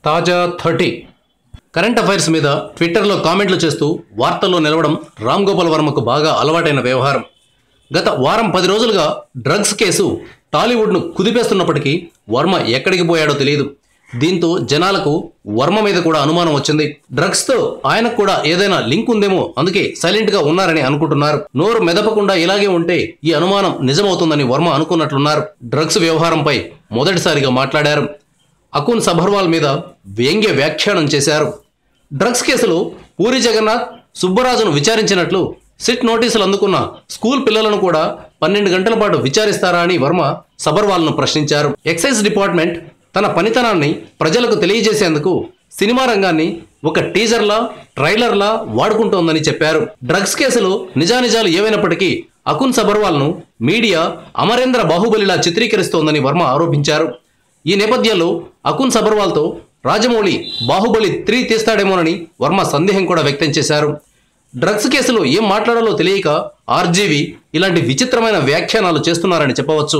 తాజా 30 current affairs మీద ట్విట్టర్లో కామెంట్లు చేస్తూ వార్తల్లో నిలవడం రామ్ గోపాల్ వర్మకు బాగా అలవాటైన వ్యవహారం. గత వారం 10 రోజులుగా డ్రగ్స్ కేసు టాలీవుడ్ను కుదిపేస్తున్నప్పటికీ వర్మ ఎక్కడికి పోయాడో తెలియదు. దీంతో జనాలకు వర్మ మీద కూడా అనుమానం వచ్చింది. డ్రగ్స్తో ఆయనకు కూడా ఏదైనా లింక్ ఉందేమో, అందుకే సైలెంట్గా ఉన్నారని అనుకుంటున్నారు. నోరు మెదపకుండా ఇలాగే ఉంటే ఈ అనుమానం నిజమవుతుందని వర్మ అనుకున్నట్లున్నారు. డ్రగ్స్ వ్యవహారంపై మొదటిసారిగా మాట్లాడారు. అకున్ సబర్వాల్ మీద వ్యంగ్య వ్యాఖ్యానం చేశారు. డ్రగ్స్ కేసులో పూరి జగన్నాథ్, సుబ్బరాజును విచారించినట్లు సిట్ నోటీసులు అందుకున్న స్కూల్ పిల్లలను కూడా 12 గంటల పాటు విచారిస్తారా అని వర్మ సబర్వాల్ను ప్రశ్నించారు. ఎక్సైజ్ డిపార్ట్మెంట్ తన పనితనాన్ని ప్రజలకు తెలియజేసేందుకు సినిమా రంగాన్ని ఒక టీజర్లా, ట్రైలర్లా వాడుకుంటోందని చెప్పారు. డ్రగ్స్ కేసులో నిజానిజాలు ఏవైనప్పటికీ అకున్ సబర్వాల్ను మీడియా అమరేంద్ర బాహుబలిలా చిత్రీకరిస్తోందని వర్మ ఆరోపించారు. ఈ నేపథ్యంలో అకున్ సబర్వాల్తో రాజమౌళి బాహుబలి 3 తీస్తాడేమోనని వర్మ సందేహం కూడా వ్యక్తం చేశారు. డ్రగ్స్ కేసులో ఏం మాట్లాడాలో తెలియక ఆర్జీవి ఇలాంటి విచిత్రమైన వ్యాఖ్యానాలు చేస్తున్నారని చెప్పవచ్చు.